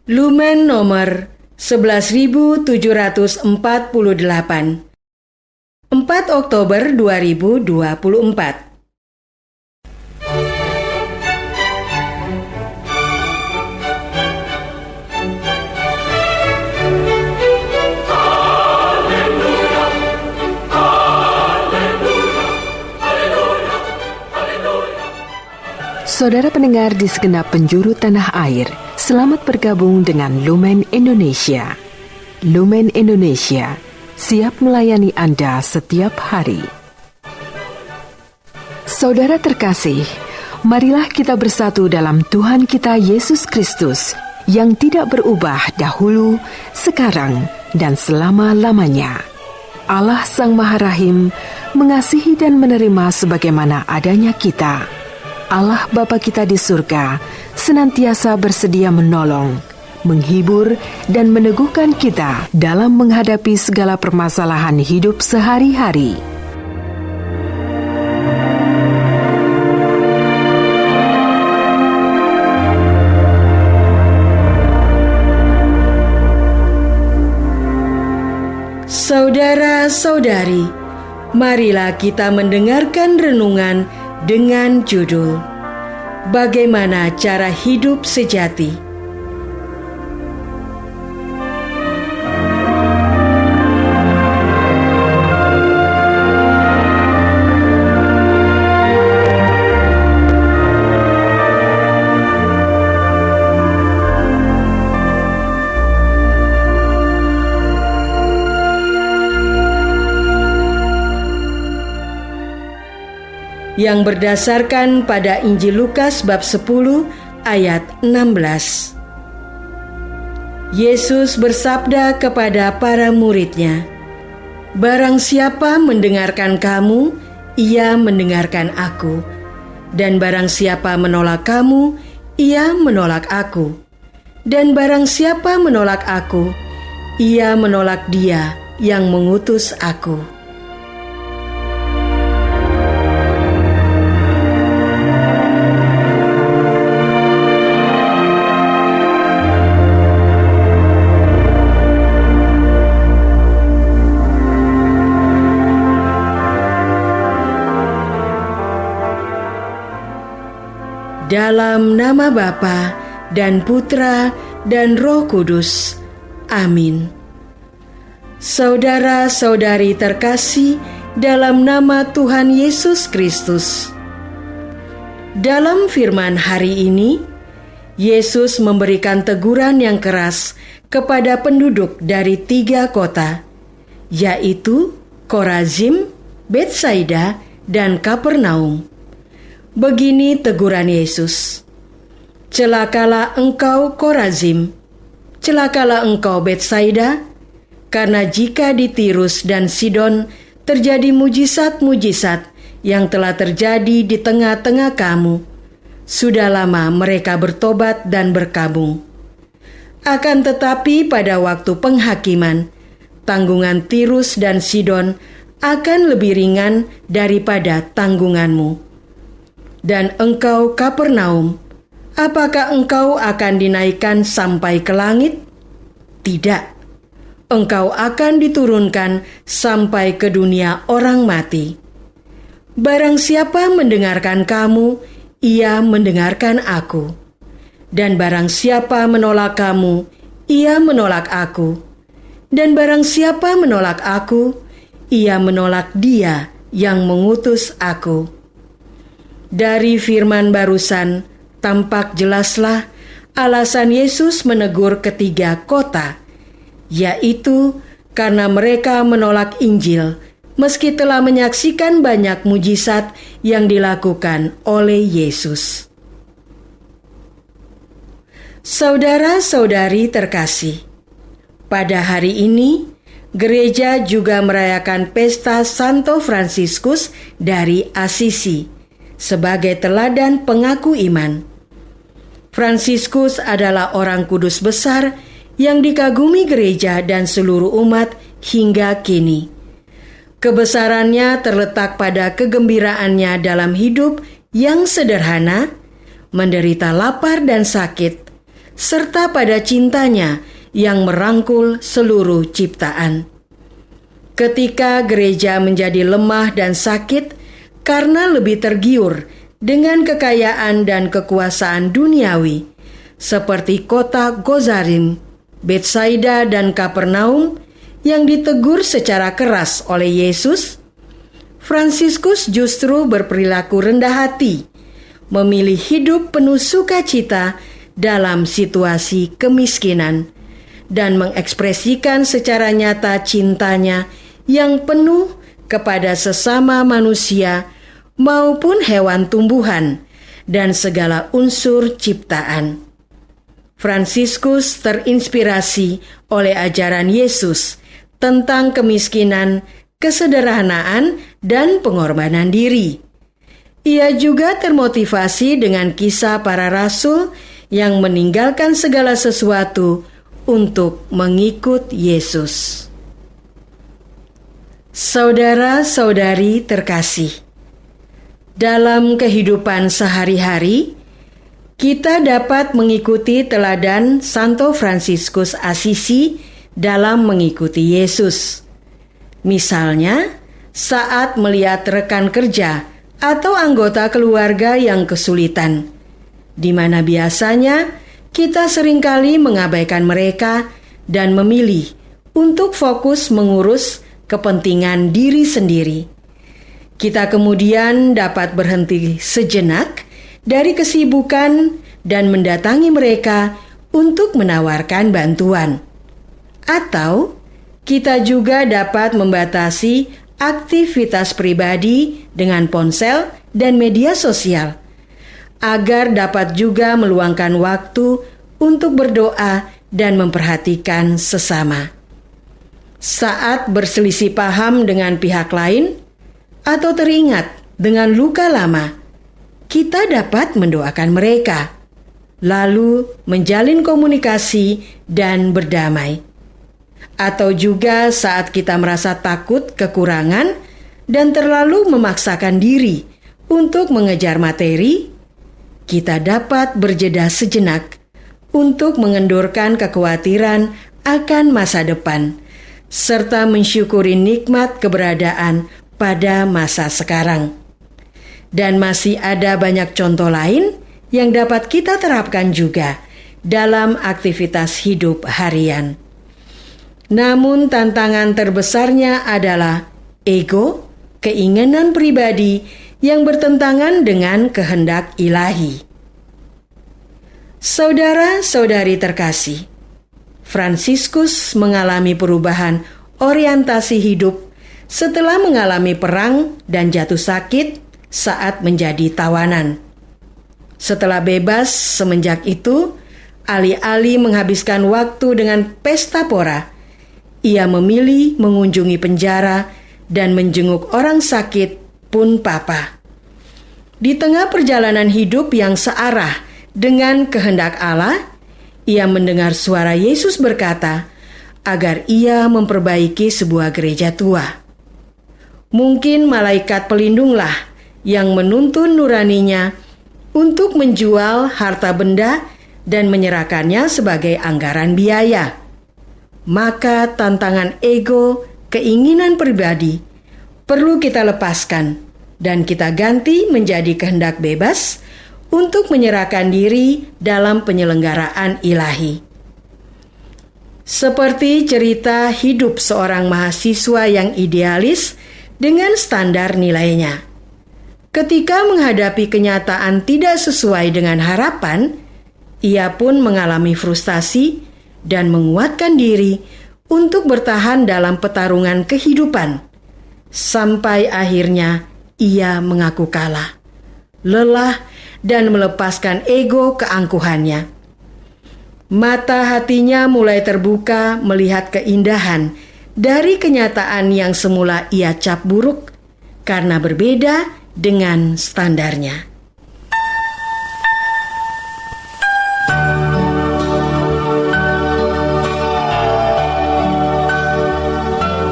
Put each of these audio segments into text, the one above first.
Lumen nomor 11748, 4 Oktober 2024. Saudara pendengar di segenap penjuru tanah air, selamat bergabung dengan Lumen Indonesia. Lumen Indonesia, siap melayani Anda setiap hari. Saudara terkasih, marilah kita bersatu dalam Tuhan kita Yesus Kristus yang tidak berubah dahulu, sekarang, dan selama-lamanya. Allah Sang Maha Rahim mengasihi dan menerima sebagaimana adanya kita. Allah Bapa kita di surga senantiasa bersedia menolong, menghibur, dan meneguhkan kita dalam menghadapi segala permasalahan hidup sehari-hari. Saudara-saudari, marilah kita mendengarkan renungan dengan judul Bagaimana Cara Hidup Sejati. Yang berdasarkan pada Injil Lukas bab 10 ayat 16. Yesus bersabda kepada para murid-Nya, "Barang siapa mendengarkan kamu, ia mendengarkan aku. Dan barang siapa menolak kamu, ia menolak aku. Dan barang siapa menolak aku, ia menolak Dia yang mengutus aku." Dalam nama Bapa dan Putra dan Roh Kudus. Amin. Saudara-saudari terkasih dalam nama Tuhan Yesus Kristus. Dalam firman hari ini, Yesus memberikan teguran yang keras kepada penduduk dari 3 kota, yaitu Korazim, Betsaida, dan Kapernaum. Begini teguran Yesus, "Celakalah engkau Korazim, celakalah engkau Betsaida, karena jika di Tirus dan Sidon terjadi mujizat-mujizat yang telah terjadi di tengah-tengah kamu, sudah lama mereka bertobat dan berkabung. Akan tetapi pada waktu penghakiman, tanggungan Tirus dan Sidon akan lebih ringan daripada tanggunganmu. Dan engkau Kapernaum, apakah engkau akan dinaikkan sampai ke langit? Tidak, engkau akan diturunkan sampai ke dunia orang mati. Barang siapa mendengarkan kamu, ia mendengarkan aku. Dan barang siapa menolak kamu, ia menolak aku. Dan barang siapa menolak aku, ia menolak Dia yang mengutus aku." Dari firman barusan, tampak jelaslah alasan Yesus menegur ketiga kota, yaitu karena mereka menolak Injil, meski telah menyaksikan banyak mujizat yang dilakukan oleh Yesus. Saudara-saudari terkasih, pada hari ini, gereja juga merayakan pesta Santo Fransiskus dari Assisi sebagai teladan pengaku iman. Fransiskus adalah orang kudus besar yang dikagumi gereja dan seluruh umat hingga kini. Kebesarannya terletak pada kegembiraannya dalam hidup yang sederhana, menderita lapar dan sakit, serta pada cintanya yang merangkul seluruh ciptaan. Ketika gereja menjadi lemah dan sakit karena lebih tergiur dengan kekayaan dan kekuasaan duniawi, seperti kota Gozarim, Betsaida, dan Kapernaum yang ditegur secara keras oleh Yesus, Fransiskus justru berperilaku rendah hati, memilih hidup penuh sukacita dalam situasi kemiskinan, dan mengekspresikan secara nyata cintanya yang penuh kepada sesama manusia maupun hewan tumbuhan dan segala unsur ciptaan. Fransiskus terinspirasi oleh ajaran Yesus tentang kemiskinan, kesederhanaan, dan pengorbanan diri. Ia juga termotivasi dengan kisah para rasul yang meninggalkan segala sesuatu untuk mengikut Yesus. Saudara-saudari terkasih, dalam kehidupan sehari-hari, kita dapat mengikuti teladan Santo Fransiskus Assisi dalam mengikuti Yesus. Misalnya, saat melihat rekan kerja atau anggota keluarga yang kesulitan, di mana biasanya kita seringkali mengabaikan mereka dan memilih untuk fokus mengurus kepentingan diri sendiri. Kita kemudian dapat berhenti sejenak dari kesibukan dan mendatangi mereka untuk menawarkan bantuan. Atau kita juga dapat membatasi aktivitas pribadi dengan ponsel dan media sosial, agar dapat juga meluangkan waktu untuk berdoa dan memperhatikan sesama. Saat berselisih paham dengan pihak lain atau teringat dengan luka lama, kita dapat mendoakan mereka, lalu menjalin komunikasi dan berdamai. Atau juga saat kita merasa takut kekurangan dan terlalu memaksakan diri untuk mengejar materi, kita dapat berjeda sejenak untuk mengendurkan kekhawatiran akan masa depan, serta mensyukuri nikmat keberadaan pada masa sekarang. Dan masih ada banyak contoh lain yang dapat kita terapkan juga dalam aktivitas hidup harian. Namun tantangan terbesarnya adalah ego, keinginan pribadi yang bertentangan dengan kehendak ilahi. Saudara-saudari terkasih, Fransiskus mengalami perubahan orientasi hidup setelah mengalami perang dan jatuh sakit saat menjadi tawanan. Setelah bebas semenjak itu, alih-alih menghabiskan waktu dengan pesta pora, ia memilih mengunjungi penjara dan menjenguk orang sakit pun papa. Di tengah perjalanan hidup yang searah dengan kehendak Allah, ia mendengar suara Yesus berkata agar ia memperbaiki sebuah gereja tua. Mungkin malaikat pelindunglah yang menuntun nuraninya untuk menjual harta benda dan menyerahkannya sebagai anggaran biaya. Maka tantangan ego, keinginan pribadi perlu kita lepaskan dan kita ganti menjadi kehendak bebas untuk menyerahkan diri dalam penyelenggaraan ilahi. Seperti cerita hidup seorang mahasiswa yang idealis dengan standar nilainya. Ketika menghadapi kenyataan tidak sesuai dengan harapan, ia pun mengalami frustasi dan menguatkan diri untuk bertahan dalam pertarungan kehidupan. Sampai akhirnya ia mengaku kalah, lelah, dan melepaskan ego keangkuhannya. Mata hatinya mulai terbuka melihat keindahan dari kenyataan yang semula ia cap buruk karena berbeda dengan standarnya.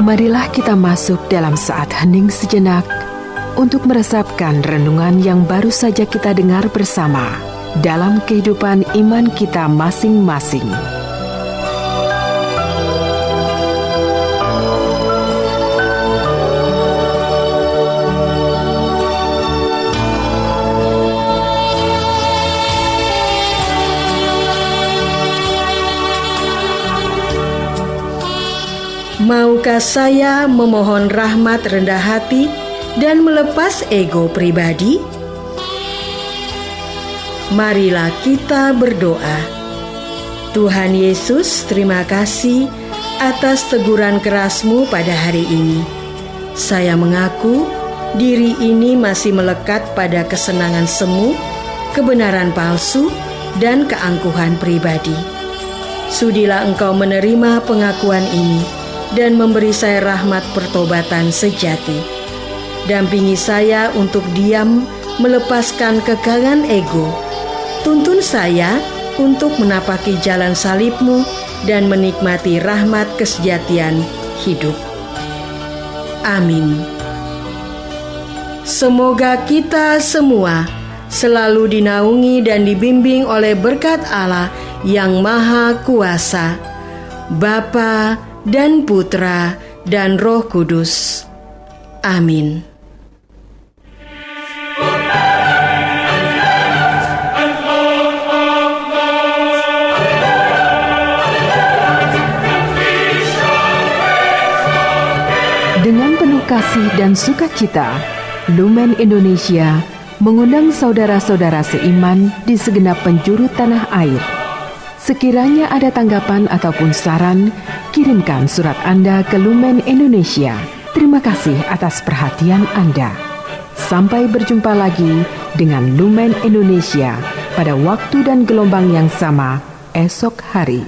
Marilah kita masuk dalam saat hening sejenak untuk meresapkan renungan yang baru saja kita dengar bersama dalam kehidupan iman kita masing-masing. Maukah saya memohon rahmat rendah hati dan melepas ego pribadi? Marilah kita berdoa. Tuhan Yesus, terima kasih atas teguran keras-Mu pada hari ini. Saya mengaku diri ini masih melekat pada kesenangan semu, kebenaran palsu, dan keangkuhan pribadi. Sudilah Engkau menerima pengakuan ini dan memberi saya rahmat pertobatan sejati. Dampingi saya untuk diam melepaskan kekangan ego. Tuntun saya untuk menapaki jalan salib-Mu dan menikmati rahmat kesejatian hidup. Amin. Semoga kita semua selalu dinaungi dan dibimbing oleh berkat Allah yang Maha Kuasa, Bapa dan Putra dan Roh Kudus. Amin. Dengan penuh kasih dan sukacita, Lumen Indonesia mengundang saudara-saudara seiman di segenap penjuru tanah air. Sekiranya ada tanggapan ataupun saran, kirimkan surat Anda ke Lumen Indonesia. Terima kasih atas perhatian Anda. Sampai berjumpa lagi dengan Lumen Indonesia pada waktu dan gelombang yang sama esok hari.